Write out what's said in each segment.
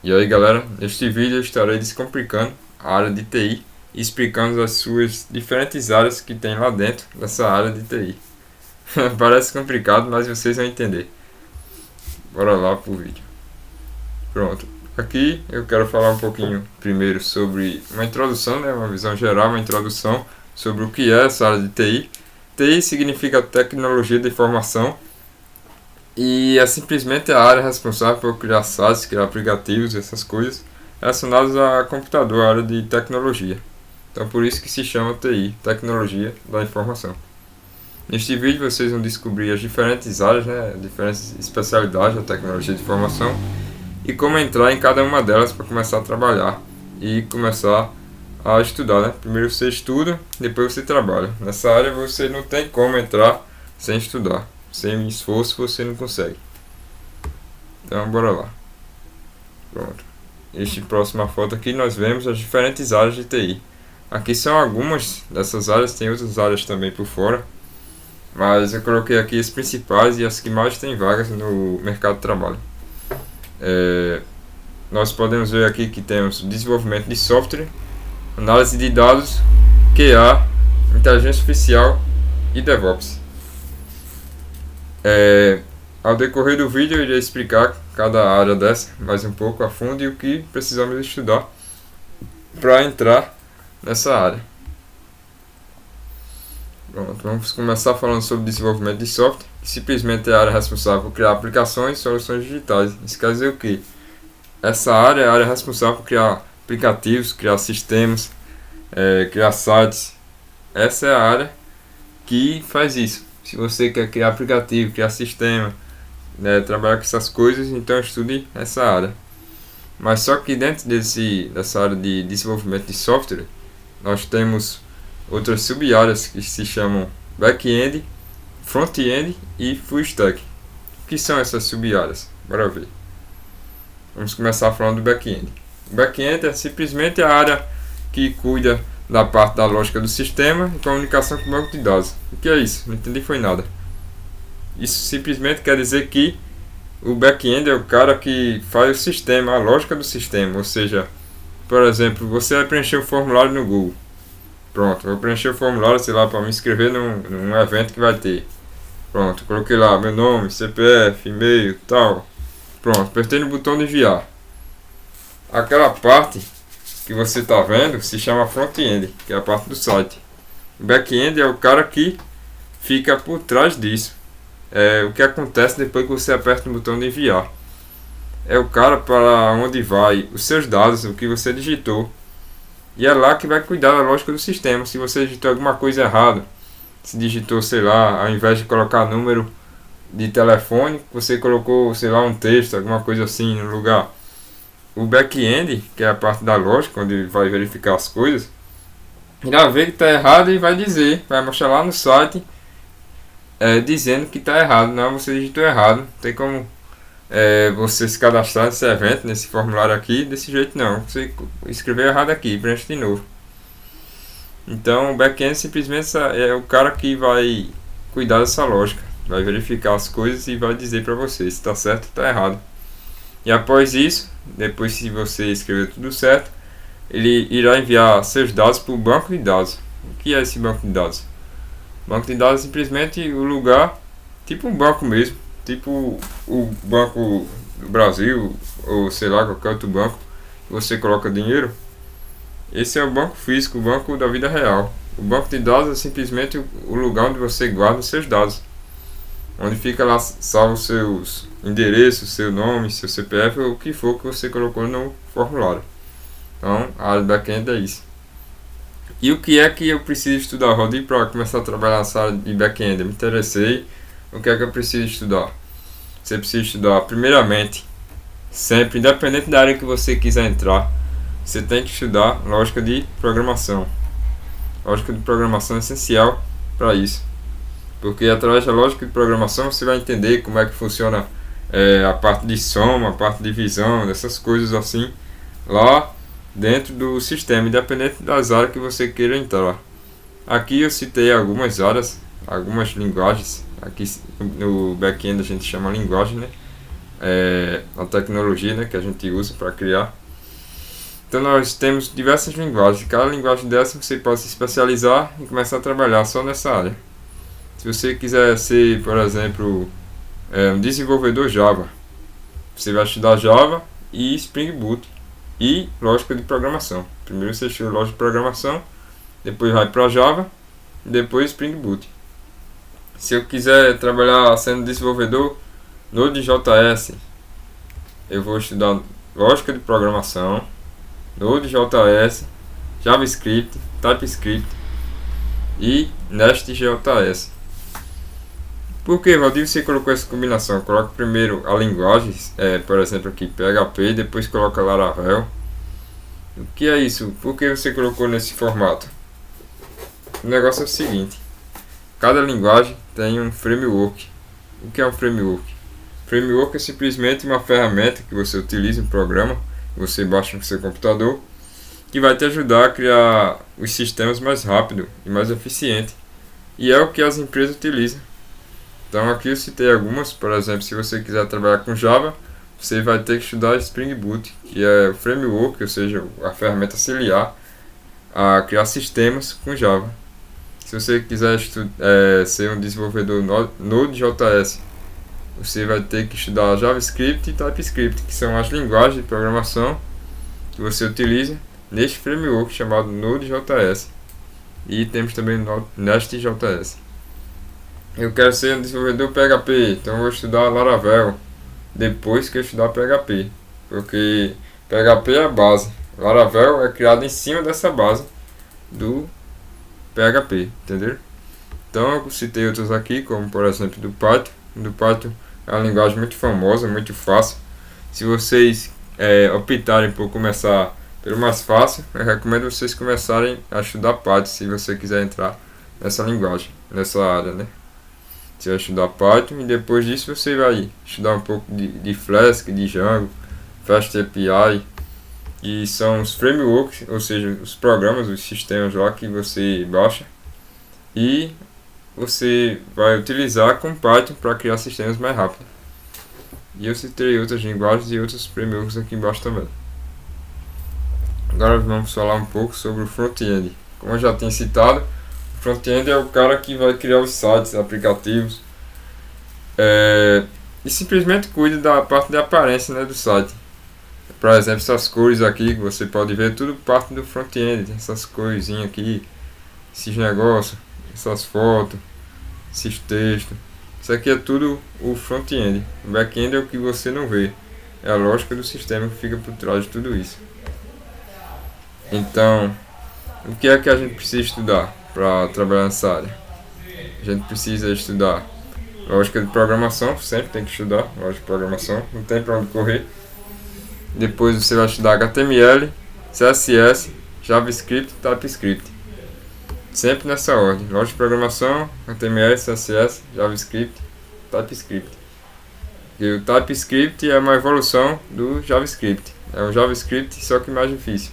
E aí galera, neste vídeo eu estarei descomplicando a área de TI e explicando as suas diferentes áreas que tem lá dentro dessa área de TI. Parece complicado, mas vocês vão entender. Bora lá pro vídeo. Pronto, aqui eu quero falar um pouquinho primeiro sobre uma introdução, uma visão geral, uma introdução sobre o que é essa área de TI. TI significa tecnologia de informação e é simplesmente a área responsável por criar sites, criar aplicativos, essas coisas relacionadas a computador, a área de tecnologia. Então por isso que se chama TI, Tecnologia da Informação. Neste vídeo vocês vão descobrir as diferentes áreas, diferentes especialidades da tecnologia de informação e como entrar em cada uma delas para começar a trabalhar e começar a estudar. Primeiro você estuda, depois você trabalha. Nessa área você não tem como entrar sem estudar. Sem esforço você não consegue. Então bora lá. Pronto. Esta próxima foto aqui nós vemos as diferentes áreas de TI. Aqui são algumas dessas áreas, tem outras áreas também por fora. Mas eu coloquei aqui as principais e as que mais tem vagas no mercado de trabalho. Nós podemos ver aqui que temos desenvolvimento de software, análise de dados, QA, inteligência artificial e DevOps. Ao decorrer do vídeo eu irei explicar cada área dessa mais um pouco a fundo e o que precisamos estudar para entrar nessa área. Pronto, vamos começar falando sobre desenvolvimento de software, que simplesmente é a área responsável por criar aplicações e soluções digitais. Isso quer dizer o quê? Essa área é a área responsável por criar aplicativos, criar sistemas, criar sites. Essa é a área que faz isso. Se você quer criar aplicativo, criar sistema, trabalhar com essas coisas, então estude essa área. Mas só que dentro dessa área de desenvolvimento de software, nós temos outras sub-áreas que se chamam back-end, front-end e full stack. O que são essas sub-áreas? Bora ver. Vamos começar falando do back-end. O back-end é simplesmente a área que cuida da parte da lógica do sistema e comunicação com o banco de dados. O que é isso? Não entendi foi nada. Isso simplesmente quer dizer que o back-end é o cara que faz o sistema, a lógica do sistema. Ou seja, por exemplo, você vai preencher um formulário no Google. Pronto, vou preencher o formulário, sei lá, para me inscrever num evento que vai ter. Pronto, coloquei lá meu nome, CPF, e-mail, tal. Pronto, apertei no botão de enviar. Aquela parte que você está vendo se chama front-end, que é a parte do site. O back-end é o cara que fica por trás disso. É o que acontece depois que você aperta no botão de enviar. É o cara para onde vai os seus dados, o que você digitou. E é lá que vai cuidar da lógica do sistema. Se você digitou alguma coisa errada, se digitou, sei lá, ao invés de colocar número de telefone, você colocou, sei lá, um texto, alguma coisa assim no lugar. O back-end, que é a parte da lógica, onde vai verificar as coisas, irá ver que está errado e vai dizer, vai mostrar lá no site, dizendo que está errado. Não, você digitou errado. Não tem como você se cadastrar nesse evento, nesse formulário aqui, desse jeito não. Você escreveu errado aqui, preenche de novo. Então o back-end simplesmente é o cara que vai cuidar dessa lógica, vai verificar as coisas e vai dizer para você se está certo ou está errado. E após isso, depois se você escrever tudo certo, ele irá enviar seus dados para o banco de dados. O que é esse banco de dados? O banco de dados é simplesmente o lugar, tipo um banco mesmo, tipo o Banco do Brasil, ou sei lá, qualquer outro banco que você coloca dinheiro. Esse é o banco físico, o banco da vida real. O banco de dados é simplesmente o lugar onde você guarda os seus dados, onde fica lá salvo os seus endereços, seu nome, seu CPF, ou o que for que você colocou no formulário. Então a área back-end é isso. E o que é que eu preciso estudar, Rodrigo, para começar a trabalhar nessa área de back-end? Eu me interessei. O que é que eu preciso estudar? Você precisa estudar, primeiramente, sempre, independente da área que você quiser entrar, você tem que estudar lógica de programação. Lógica de programação é essencial para isso. Porque através da lógica de programação você vai entender como é que funciona a parte de soma, a parte de divisão, dessas coisas assim, lá dentro do sistema, independente das áreas que você queira entrar. Aqui eu citei algumas áreas, algumas linguagens. Aqui no back-end a gente chama linguagem, a tecnologia, né, que a gente usa para criar. Então nós temos diversas linguagens. Cada linguagem dessa você pode se especializar e começar a trabalhar só nessa área. Se você quiser ser, por exemplo, um desenvolvedor Java, você vai estudar Java e Spring Boot e lógica de programação. Primeiro você estuda lógica de programação, depois vai para Java e depois Spring Boot. Se eu quiser trabalhar sendo desenvolvedor Node.js, eu vou estudar lógica de programação, Node.js, JavaScript, TypeScript e Nest.js. Por que, Valdir, você colocou essa combinação? Coloca primeiro a linguagem, por exemplo aqui PHP, depois coloca Laravel. O que é isso? Por que você colocou nesse formato? O negócio é o seguinte: cada linguagem tem um framework. O que é um framework? Framework é simplesmente uma ferramenta que você utiliza em programa, que você baixa no seu computador, que vai te ajudar a criar os sistemas mais rápido e mais eficiente. E é o que as empresas utilizam. Então aqui eu citei algumas. Por exemplo, se você quiser trabalhar com Java, você vai ter que estudar Spring Boot, que é o framework, ou seja, a ferramenta auxiliar a criar sistemas com Java. Se você quiser ser um desenvolvedor Node.js, você vai ter que estudar JavaScript e TypeScript, que são as linguagens de programação que você utiliza neste framework chamado Node.js. E temos também Nest.js. Eu quero ser um desenvolvedor PHP, então eu vou estudar Laravel depois que eu estudar PHP, porque PHP é a base, Laravel é criado em cima dessa base do PHP, entendeu? Então eu citei outros aqui, como por exemplo do Python. Do Python é uma linguagem muito famosa, muito fácil. Se vocês optarem por começar pelo mais fácil, eu recomendo vocês começarem a estudar Python, se você quiser entrar nessa linguagem, nessa área, né? Você vai estudar Python e depois disso você vai estudar um pouco de Flask, de Django, Fast API, e são os frameworks, ou seja, os programas, os sistemas lá que você baixa e você vai utilizar com Python para criar sistemas mais rápido. E eu citei outras linguagens e outros frameworks aqui embaixo também. Agora vamos falar um pouco sobre o front-end. Como eu já tinha citado, o front-end é o cara que vai criar os sites, aplicativos, e simplesmente cuida da parte de aparência, né, do site. Por exemplo, essas cores aqui que você pode ver, tudo parte do front-end. Essas corzinhas aqui, esses negócios, essas fotos, esses textos. Isso aqui é tudo o front-end. O back-end é o que você não vê. É a lógica do sistema que fica por trás de tudo isso. Então, o que é que a gente precisa estudar para trabalhar nessa área? A gente precisa estudar lógica de programação, sempre tem que estudar lógica de programação, não tem para onde correr. Depois você vai estudar HTML, CSS, JavaScript e TypeScript. Sempre nessa ordem: lógica de programação, HTML, CSS, JavaScript, TypeScript. E o TypeScript é uma evolução do JavaScript. É um JavaScript só que mais difícil.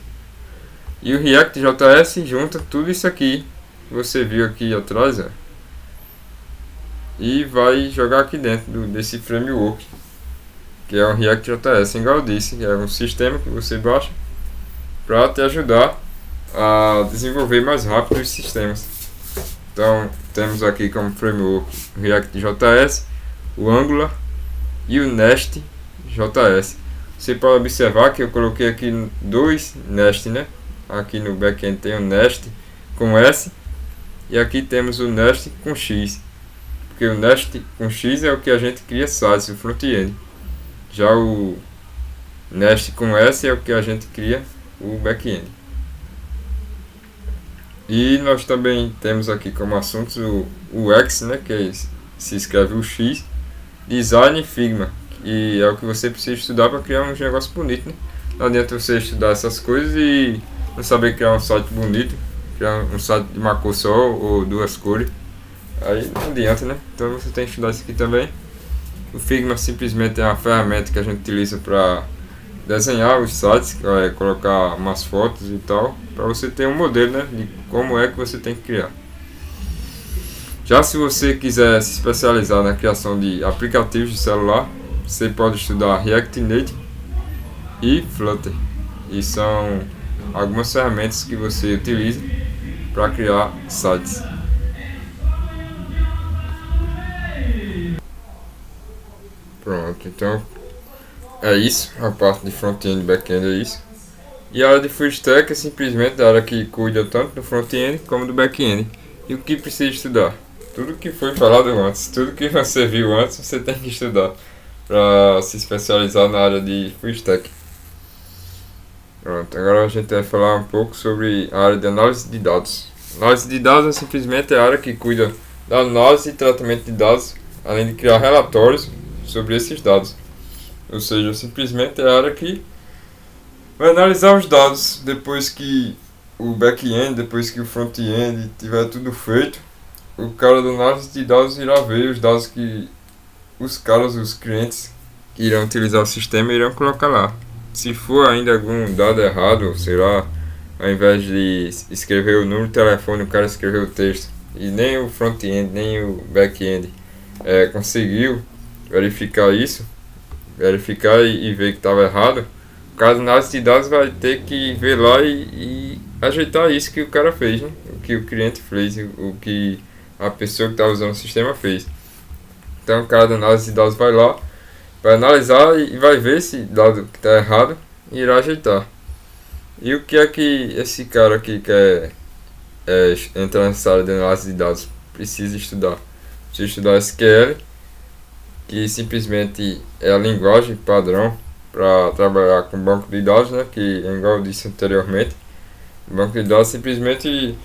E o React.js junta tudo isso aqui que você viu aqui atrás, e vai jogar aqui dentro desse framework, que é o React.js. Igual eu disse, é um sistema que você baixa para te ajudar a desenvolver mais rápido os sistemas. Então temos aqui como framework o React.js, o Angular e o Nest.js. Você pode observar que eu coloquei aqui dois Nest, né? Aqui no backend tem o Nest com S e aqui temos o Nest com X, porque o Nest com X é o que a gente cria sites, o front-end. Já o Nest com S é o que a gente cria o back-end. E nós também temos aqui como assuntos o X, né, que se escreve o X, Design e Figma, que é o que você precisa estudar para criar um negócio bonito, né? Não adianta você estudar essas coisas e não saber criar um site bonito, criar um site de uma cor só ou duas cores. Aí não adianta, né? Então você tem que estudar isso aqui também. O Figma simplesmente é uma ferramenta que a gente utiliza para desenhar os sites, colocar umas fotos e tal, para você ter um modelo, né, de como é que você tem que criar. Já se você quiser se especializar na criação de aplicativos de celular, você pode estudar React Native e Flutter. E são algumas ferramentas que você utiliza para criar sites. Pronto, então é isso. A parte de front-end e back-end é isso. E a área de full stack é simplesmente a área que cuida tanto do front-end como do back-end. E o que precisa estudar? Tudo que foi falado antes, tudo que você viu antes, você tem que estudar para se especializar na área de full stack. Pronto, agora a gente vai falar um pouco sobre a área de análise de dados. Análise de dados é simplesmente a área que cuida da análise e tratamento de dados, além de criar relatórios sobre esses dados. Ou seja, simplesmente é a área que vai analisar os dados depois que o back-end, depois que o front-end tiver tudo feito. O cara da análise de dados irá ver os dados que os clientes que irão utilizar o sistema irão colocar lá. Se for ainda algum dado errado, sei lá, ao invés de escrever o número de telefone, o cara escreveu o texto, e nem o front-end, nem o back-end conseguiu verificar isso, verificar e ver que estava errado, o cara da análise de dados vai ter que ver lá e ajeitar isso que o cara fez, né? O que o cliente fez, o que a pessoa que está usando o sistema fez. Então o cara da análise de dados vai lá, vai analisar e vai ver esse dado que está errado e irá ajeitar. E o que é que esse cara que quer entrar nessa área de análise de dados precisa estudar? Precisa estudar SQL, que simplesmente é a linguagem padrão para trabalhar com banco de dados, né? Que, igual eu disse anteriormente, o banco de dados simplesmente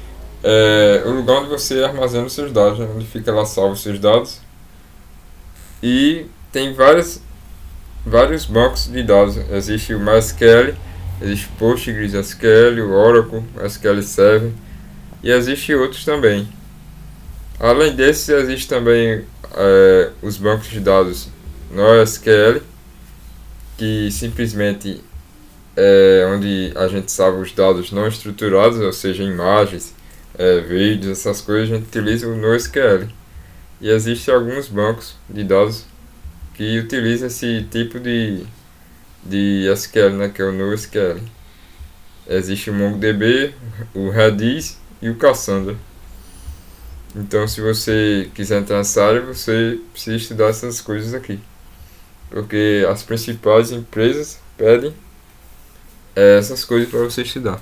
é o lugar onde você armazena os seus dados, né? Onde fica lá salvo os seus dados. E tem vários bancos de dados. Existe o MySQL, existe o PostgreSQL, o Oracle, o SQL Server e existe outros também. Além desses, existe também os bancos de dados NoSQL, que simplesmente é onde a gente salva os dados não estruturados, ou seja, imagens, vídeos, essas coisas, a gente utiliza o NoSQL. E existem alguns bancos de dados que utilizam esse tipo de SQL, né, que é o NoSQL. Existe o MongoDB, o Redis e o Cassandra. Então, se você quiser entrar nessa área, você precisa estudar essas coisas aqui. Porque as principais empresas pedem essas coisas para você estudar.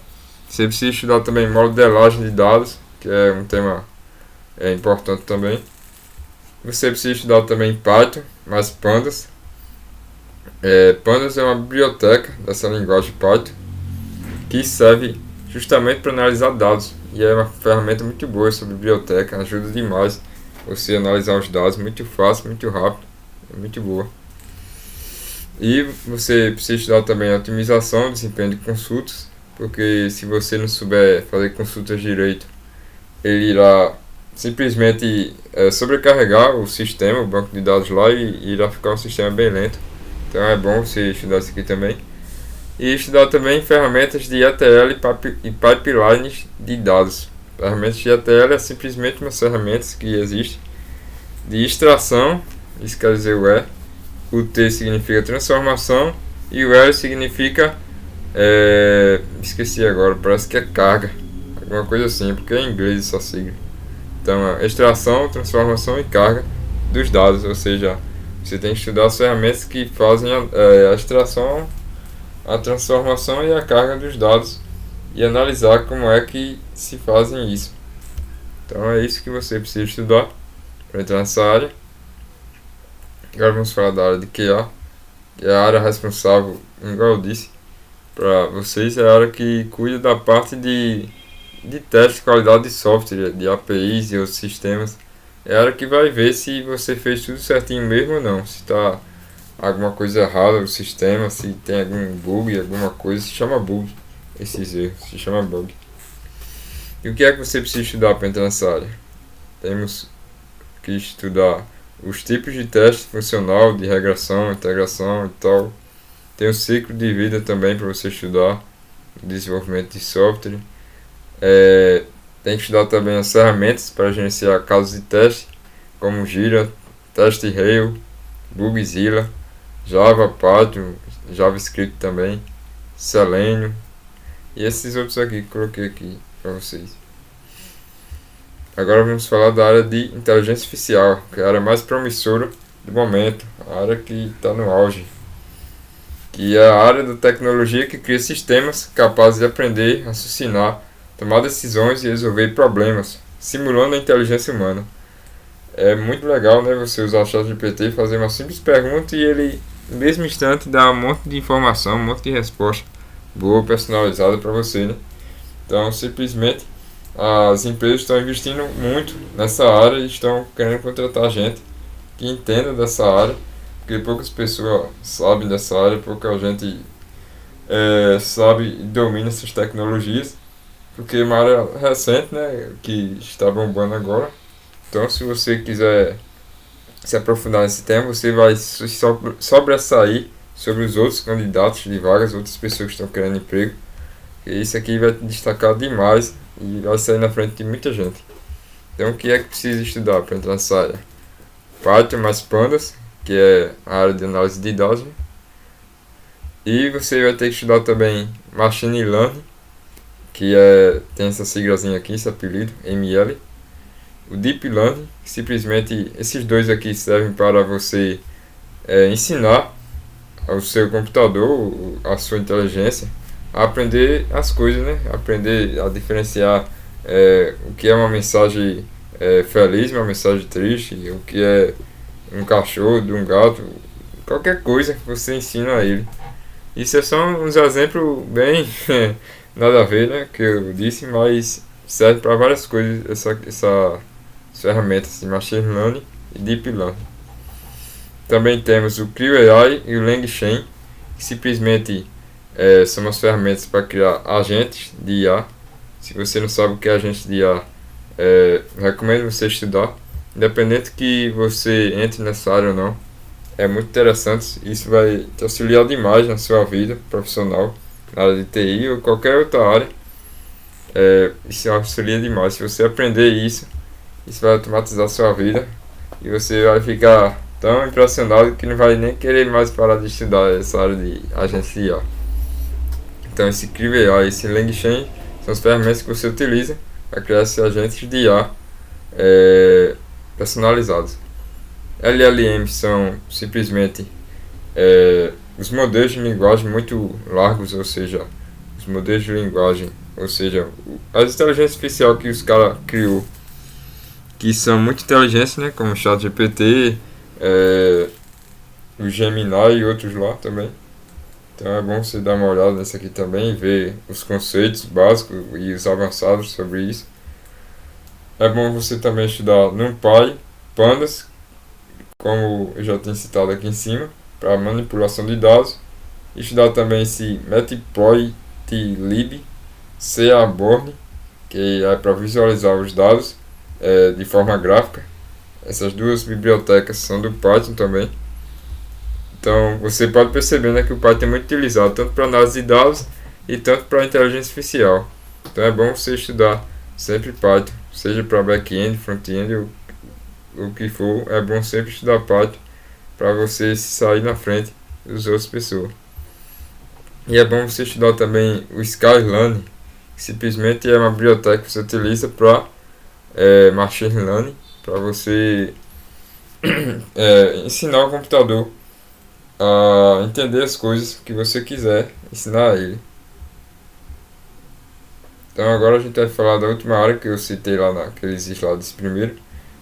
Você precisa estudar também modelagem de dados, que é um tema importante também. Você precisa estudar também Python, mais Pandas. Pandas é uma biblioteca dessa linguagem Python que serve justamente para analisar dados. E é uma ferramenta muito boa essa biblioteca, ajuda demais você analisar os dados, muito fácil, muito rápido, é muito boa. E você precisa estudar também a otimização, desempenho de consultas, porque se você não souber fazer consultas direito, ele irá simplesmente sobrecarregar o sistema, o banco de dados lá, e irá ficar um sistema bem lento. Então é bom você estudar isso aqui também. E estudar também ferramentas de ETL e pipelines de dados. Ferramentas de ETL é simplesmente umas ferramentas que existem de extração, isso quer dizer o T significa transformação e o L significa esqueci agora, parece que é carga, alguma coisa assim, porque é em inglês essa sigla. Então, extração, transformação e carga dos dados, ou seja, você tem que estudar as ferramentas que fazem a extração, a transformação e a carga dos dados e analisar como é que se fazem isso. Então é isso que você precisa estudar para entrar nessa área. Agora vamos falar da área de QA, que é a área responsável, igual eu disse, para vocês, é a área que cuida da parte de teste de qualidade de software, de APIs e outros sistemas. É a área que vai ver se você fez tudo certinho mesmo ou não, se está alguma coisa errada no sistema, se tem algum bug, alguma coisa, se chama bug, esses erros, se chama bug. E o que é que você precisa estudar para entrar nessa área? Temos que estudar os tipos de teste funcional, de regressão, integração e tal. Tem o ciclo de vida também para você estudar, desenvolvimento de software. Tem que estudar também as ferramentas para gerenciar casos de teste, como Jira, TestRail, Bugzilla, Java, Python, JavaScript também, Selenium e esses outros aqui que coloquei aqui para vocês. Agora vamos falar da área de inteligência artificial, que é a área mais promissora do momento, a área que está no auge, que é a área da tecnologia que cria sistemas capazes de aprender, raciocinar, tomar decisões e resolver problemas, simulando a inteligência humana. É muito legal, né, você usar o ChatGPT e fazer uma simples pergunta e ele, no mesmo instante, dá um monte de informação, um monte de resposta boa, personalizada para você, né? Então, simplesmente, as empresas estão investindo muito nessa área e estão querendo contratar gente que entenda dessa área, porque poucas pessoas sabem dessa área, pouca gente sabe e domina essas tecnologias, porque é uma área recente, né, que está bombando agora. Então, se você quiser se aprofundar nesse tema, você vai sobressair sobre os outros candidatos de vagas, outras pessoas que estão querendo emprego. E isso aqui vai te destacar demais e vai sair na frente de muita gente. Então, o que é que precisa estudar para entrar nessa área? Python mais Pandas, que é a área de análise de dados, né? E você vai ter que estudar também Machine Learning, que tem essa siglazinha aqui, esse apelido, ML. O Deep Learning, que simplesmente esses dois aqui servem para você ensinar ao seu computador, a sua inteligência, a aprender as coisas, né? Aprender a diferenciar o que é uma mensagem feliz, uma mensagem triste, o que é um cachorro, de um gato, qualquer coisa que você ensina a ele. Isso é só uns exemplos bem nada a ver, né, que eu disse, mas serve para várias coisas essa ferramentas de Machine Learning e Deep Learning. Também temos o CryoAI e o LangChain, que simplesmente são as ferramentas para criar agentes de IA. Se você não sabe o que é agente de IA, recomendo você estudar, independente que você entre nessa área ou não. É muito interessante, isso vai te auxiliar demais na sua vida profissional, na área de TI ou qualquer outra área. Isso auxilia demais. Se você aprender isso vai automatizar a sua vida e você vai ficar tão impressionado que não vai nem querer mais parar de estudar essa área de agência de IA. Então, esse CryoAI e esse LangChain são as ferramentas que você utiliza para criar esses agentes de IA personalizados. LLM são simplesmente os modelos de linguagem muito largos, ou seja, os modelos de linguagem, ou seja, as inteligências artificiais que os caras criou, que são muito inteligentes, né, como o ChatGPT, o Gemini e outros lá também. Então é bom você dar uma olhada nesse aqui também e ver os conceitos básicos e os avançados sobre isso. É bom você também estudar NumPy, Pandas, como eu já tenho citado aqui em cima, para manipulação de dados. Estudar também esse Matplotlib, Seaborn, que é para visualizar os dados de forma gráfica. Essas duas bibliotecas são do Python também. Então você pode perceber, né, que o Python é muito utilizado tanto para análise de dados e tanto para inteligência artificial. Então é bom você estudar sempre Python, seja para back-end, front-end ou o que for. É bom sempre estudar Python para você se sair na frente das outras pessoas. E é bom você estudar também o Skylane, que simplesmente é uma biblioteca que você utiliza para Machine Learning, para você ensinar o computador a entender as coisas que você quiser ensinar a ele. Então agora a gente vai falar da última área que eu citei lá naqueles slides primeiro,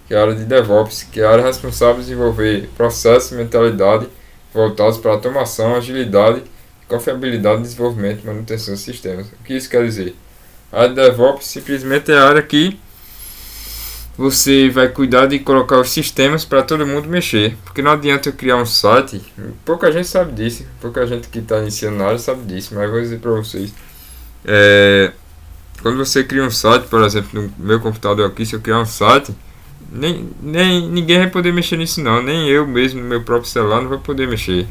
que é a área de DevOps, que é a área responsável por desenvolver processos e mentalidade voltados para automação, agilidade, confiabilidade no desenvolvimento e manutenção de sistemas. O que isso quer dizer? A área de DevOps simplesmente é a área que você vai cuidar de colocar os sistemas para todo mundo mexer, porque não adianta eu criar um site, pouca gente sabe disso, pouca gente que está iniciando na área sabe disso, mas eu vou dizer para vocês. Quando você cria um site, por exemplo, no meu computador aqui, se eu criar um site, ninguém vai poder mexer nisso não, nem eu mesmo no meu próprio celular não vou poder mexer.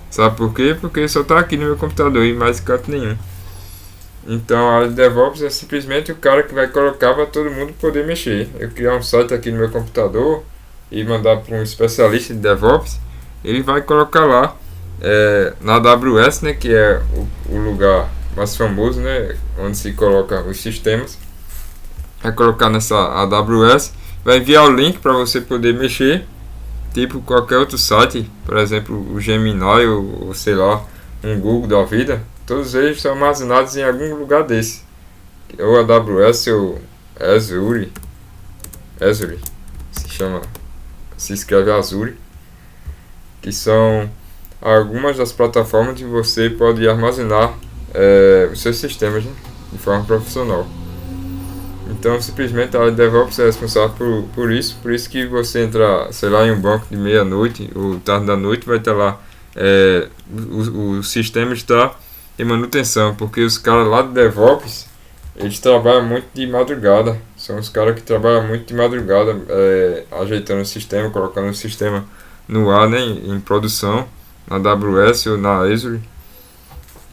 Sabe por quê? Porque só está aqui no meu computador e mais canto nenhum. Então a área de DevOps é simplesmente o cara que vai colocar para todo mundo poder mexer. Eu criar um site aqui no meu computador e mandar para um especialista de DevOps, ele vai colocar lá na AWS, né, que é o lugar mais famoso, né, onde se coloca os sistemas. Vai colocar nessa AWS, vai enviar o link para você poder mexer, tipo qualquer outro site, por exemplo o Gemini ou sei lá, um Google da vida. Todos eles estão armazenados em algum lugar desse, ou AWS ou Azure, se chama, se escreve Azure, que são algumas das plataformas que você pode armazenar os seus sistemas, né, de forma profissional. Então, simplesmente a área de DevOps é responsável por isso. Por isso que você entra, sei lá, em um banco de meia-noite ou tarde da noite, vai estar lá, o sistema está em manutenção, porque os caras lá de DevOps, eles trabalham muito de madrugada. São os caras que trabalham muito de madrugada, ajeitando o sistema, colocando o sistema no ar, né, em produção, na AWS ou na Azure.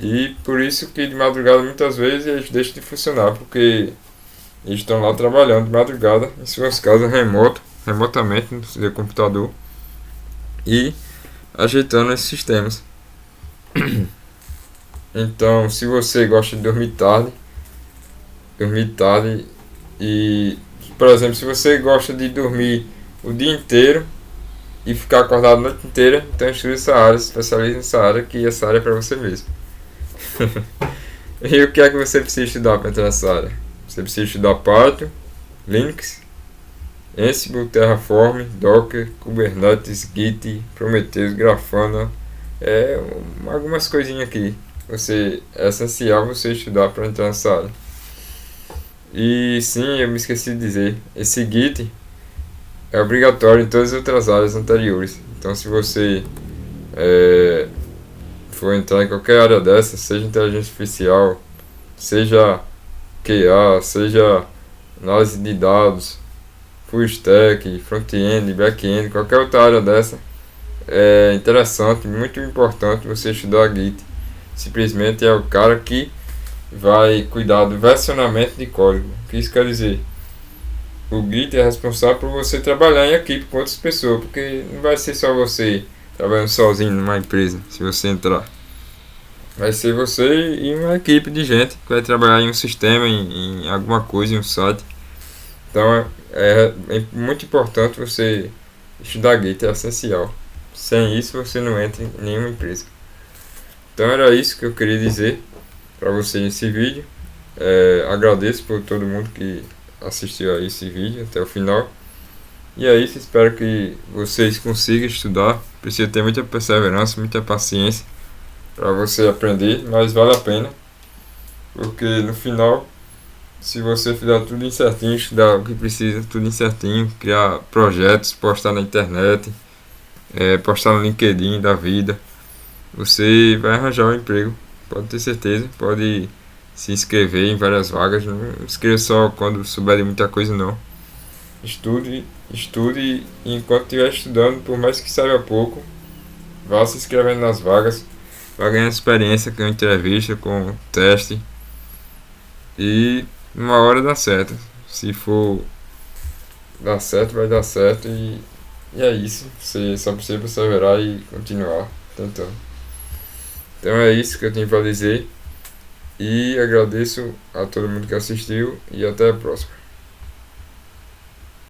E por isso que de madrugada muitas vezes eles deixam de funcionar, porque eles estão lá trabalhando de madrugada em suas casas remotamente no seu computador e ajeitando esses sistemas. Então, se você gosta de dormir tarde e, por exemplo, se você gosta de dormir o dia inteiro e ficar acordado a noite inteira, então estude essa área, se especialize nessa área, que essa área é para você mesmo. E o que é que você precisa estudar para entrar nessa área? Você precisa estudar Python, Linux, Ansible, Terraform, Docker, Kubernetes, Git, Prometheus, Grafana, algumas coisinhas aqui. É essencial você estudar para entrar nessa área. E sim, eu me esqueci de dizer, esse Git é obrigatório em todas as outras áreas anteriores. Então, se você for entrar em qualquer área dessa, seja inteligência artificial, seja QA, seja análise de dados, full stack, front-end, back-end, qualquer outra área dessa, é interessante, muito importante você estudar Git. Simplesmente é o cara que vai cuidar do versionamento de código. O que isso quer dizer? O Git é responsável por você trabalhar em equipe com outras pessoas, porque não vai ser só você trabalhando sozinho numa empresa, se você entrar. Vai ser você e uma equipe de gente que vai trabalhar em um sistema, em alguma coisa, em um site. Então é muito importante você estudar Git, é essencial. Sem isso você não entra em nenhuma empresa. Então era isso que eu queria dizer para você nesse vídeo. Agradeço por todo mundo que assistiu a esse vídeo até o final. E é isso, espero que vocês consigam estudar. Precisa ter muita perseverança, muita paciência para você aprender, mas vale a pena, porque no final, se você fizer tudo em certinho, estudar o que precisa, tudo em certinho, criar projetos, postar na internet, postar no LinkedIn da vida, você vai arranjar um emprego, pode ter certeza, pode se inscrever em várias vagas, não escreva só quando souber de muita coisa não. Estude e enquanto estiver estudando, por mais que saiba pouco, vá se inscrevendo nas vagas, vai ganhar experiência com entrevista, com teste, e uma hora dá certo. Se for dar certo, vai dar certo, e é isso. Você só precisa perseverar e continuar tentando. Então é isso que eu tenho para dizer, e agradeço a todo mundo que assistiu, e até a próxima.